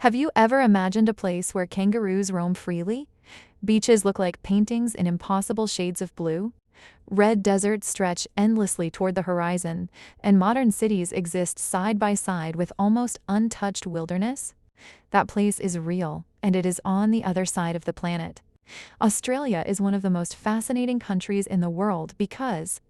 Have you ever imagined a place where kangaroos roam freely? Beaches look like paintings in impossible shades of blue. Red deserts stretch endlessly toward the horizon, and modern cities exist side by side with almost untouched wilderness? That place is real, and it is on the other side of the planet. Australia is one of the most fascinating countries in the world because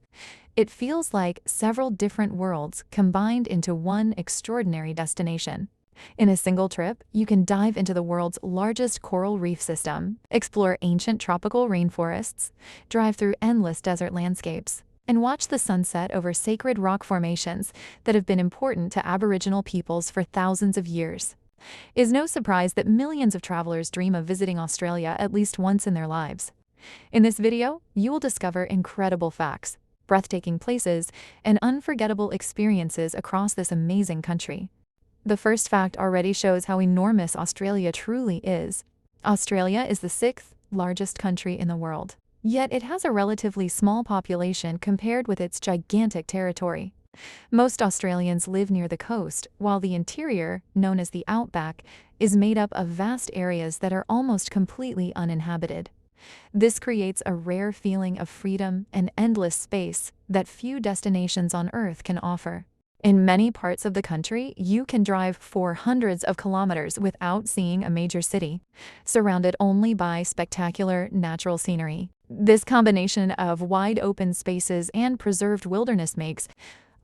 it feels like several different worlds combined into one extraordinary destination. In a single trip, you can dive into the world's largest coral reef system, explore ancient tropical rainforests, drive through endless desert landscapes, and watch the sunset over sacred rock formations that have been important to Aboriginal peoples for thousands of years. It's no surprise that millions of travelers dream of visiting Australia at least once in their lives. In this video, you will discover incredible facts, breathtaking places, and unforgettable experiences across this amazing country. The first fact already shows how enormous Australia truly is. Australia is the sixth largest country in the world, yet it has a relatively small population compared with its gigantic territory. Most Australians live near the coast, while the interior, known as the Outback, is made up of vast areas that are almost completely uninhabited. This creates a rare feeling of freedom and endless space that few destinations on Earth can offer. In many parts of the country, you can drive for hundreds of kilometers without seeing a major city, surrounded only by spectacular natural scenery. This combination of wide open spaces and preserved wilderness makes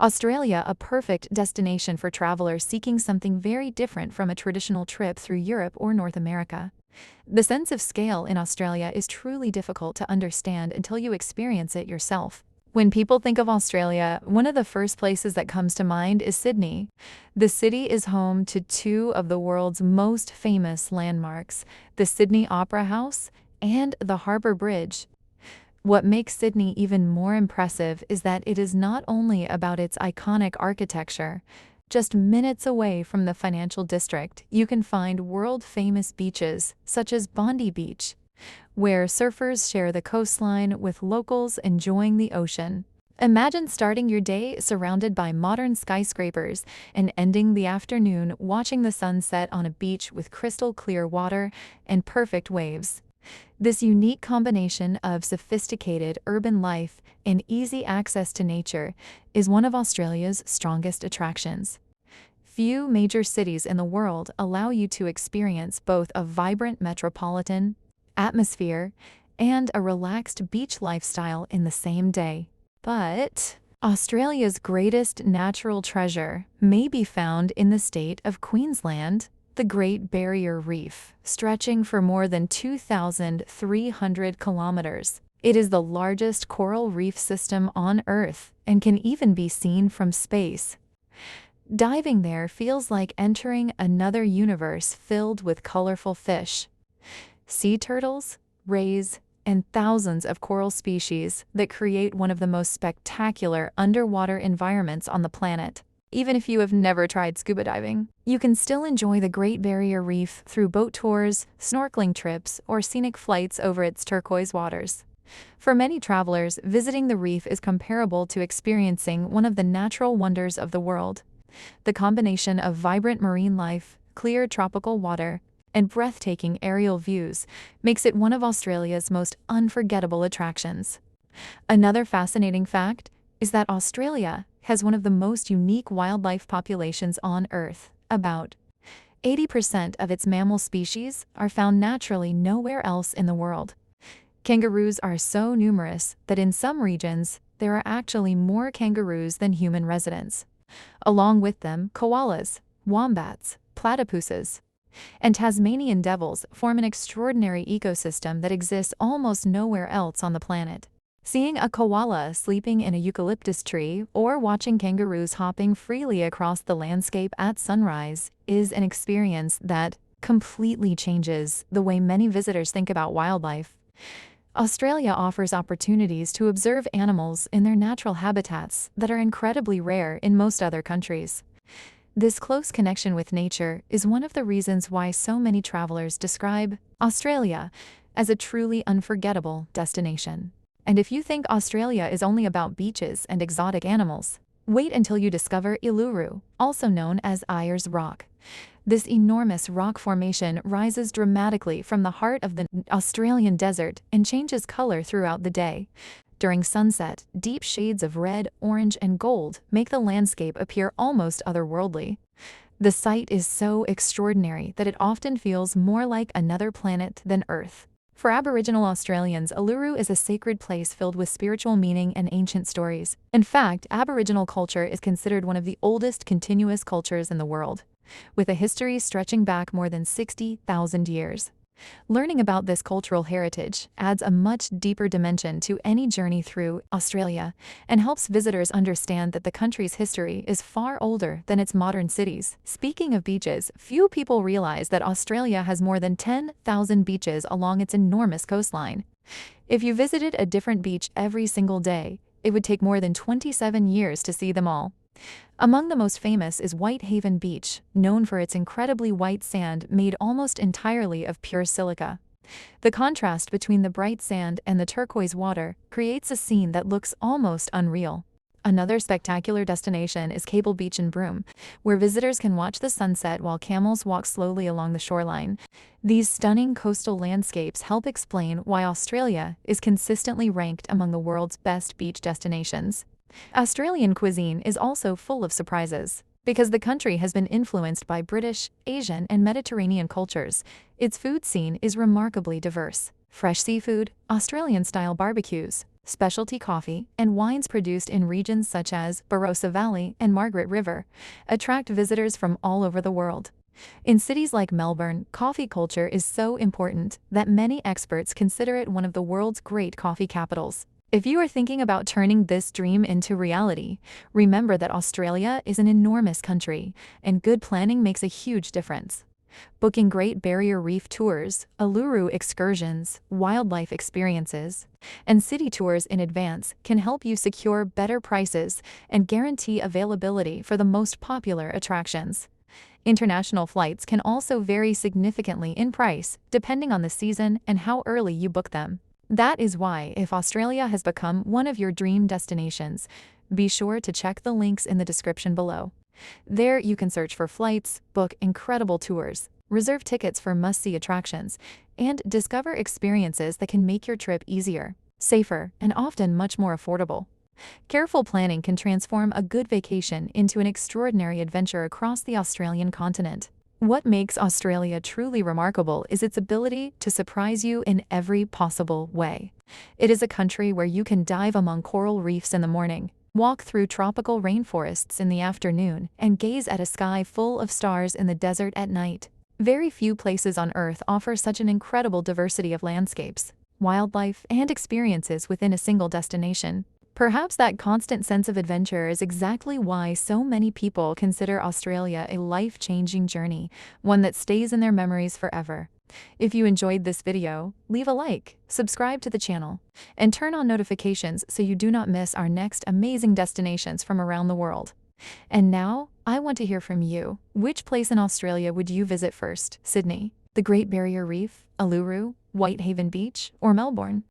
Australia a perfect destination for travelers seeking something very different from a traditional trip through Europe or North America. The sense of scale in Australia is truly difficult to understand until you experience it yourself. When people think of Australia, one of the first places that comes to mind is Sydney. The city is home to two of the world's most famous landmarks, the Sydney Opera House and the Harbour Bridge. What makes Sydney even more impressive is that it is not only about its iconic architecture. Just minutes away from the financial district, you can find world-famous beaches such as Bondi Beach, where surfers share the coastline with locals enjoying the ocean. Imagine starting your day surrounded by modern skyscrapers and ending the afternoon watching the sunset on a beach with crystal clear water and perfect waves. This unique combination of sophisticated urban life and easy access to nature is one of Australia's strongest attractions. Few major cities in the world allow you to experience both a vibrant metropolitan atmosphere and a relaxed beach lifestyle in the same day. But Australia's greatest natural treasure may be found in the state of Queensland, the Great Barrier Reef, stretching for more than 2,300 kilometers. It is the largest coral reef system on Earth and can even be seen from space. Diving there feels like entering another universe filled with colorful fish, sea turtles, rays, and thousands of coral species that create one of the most spectacular underwater environments on the planet. Even if you have never tried scuba diving, you can still enjoy the Great Barrier Reef through boat tours, snorkeling trips, or scenic flights over its turquoise waters. For many travelers, visiting the reef is comparable to experiencing one of the natural wonders of the world. The combination of vibrant marine life, clear tropical water, and breathtaking aerial views makes it one of Australia's most unforgettable attractions. Another fascinating fact is that Australia has one of the most unique wildlife populations on Earth. About 80% of its mammal species are found naturally nowhere else in the world. Kangaroos are so numerous that in some regions there are actually more kangaroos than human residents. Along with them, koalas, wombats, platypuses, and Tasmanian devils form an extraordinary ecosystem that exists almost nowhere else on the planet. Seeing a koala sleeping in a eucalyptus tree or watching kangaroos hopping freely across the landscape at sunrise is an experience that completely changes the way many visitors think about wildlife. Australia offers opportunities to observe animals in their natural habitats that are incredibly rare in most other countries. This close connection with nature is one of the reasons why so many travelers describe Australia as a truly unforgettable destination. And if you think Australia is only about beaches and exotic animals, wait until you discover Uluru, also known as Ayers Rock. This enormous rock formation rises dramatically from the heart of the Australian desert and changes color throughout the day. During sunset, deep shades of red, orange, and gold make the landscape appear almost otherworldly. The sight is so extraordinary that it often feels more like another planet than Earth. For Aboriginal Australians, Uluru is a sacred place filled with spiritual meaning and ancient stories. In fact, Aboriginal culture is considered one of the oldest continuous cultures in the world, with a history stretching back more than 60,000 years. Learning about this cultural heritage adds a much deeper dimension to any journey through Australia and helps visitors understand that the country's history is far older than its modern cities. Speaking of beaches, few people realize that Australia has more than 10,000 beaches along its enormous coastline. If you visited a different beach every single day, it would take more than 27 years to see them all. Among the most famous is Whitehaven Beach, known for its incredibly white sand made almost entirely of pure silica. The contrast between the bright sand and the turquoise water creates a scene that looks almost unreal. Another spectacular destination is Cable Beach in Broome, where visitors can watch the sunset while camels walk slowly along the shoreline. These stunning coastal landscapes help explain why Australia is consistently ranked among the world's best beach destinations. Australian cuisine is also full of surprises. Because the country has been influenced by British, Asian, and Mediterranean cultures, its food scene is remarkably diverse. Fresh seafood, Australian-style barbecues, specialty coffee, and wines produced in regions such as Barossa Valley and Margaret River attract visitors from all over the world. In cities like Melbourne, coffee culture is so important that many experts consider it one of the world's great coffee capitals. If you are thinking about turning this dream into reality, remember that Australia is an enormous country, and good planning makes a huge difference. Booking Great Barrier Reef tours, Uluru excursions, wildlife experiences, and city tours in advance can help you secure better prices and guarantee availability for the most popular attractions. International flights can also vary significantly in price, depending on the season and how early you book them. That is why, if Australia has become one of your dream destinations, be sure to check the links in the description below. There you can search for flights, book incredible tours, reserve tickets for must-see attractions, and discover experiences that can make your trip easier, safer, and often much more affordable. Careful planning can transform a good vacation into an extraordinary adventure across the Australian continent. What makes Australia truly remarkable is its ability to surprise you in every possible way. It is a country where you can dive among coral reefs in the morning, walk through tropical rainforests in the afternoon, and gaze at a sky full of stars in the desert at night. Very few places on Earth offer such an incredible diversity of landscapes, wildlife, and experiences within a single destination. Perhaps that constant sense of adventure is exactly why so many people consider Australia a life-changing journey, one that stays in their memories forever. If you enjoyed this video, leave a like, subscribe to the channel, and turn on notifications so you do not miss our next amazing destinations from around the world. And now, I want to hear from you. Which place in Australia would you visit first? Sydney, the Great Barrier Reef, Uluru, Whitehaven Beach, or Melbourne?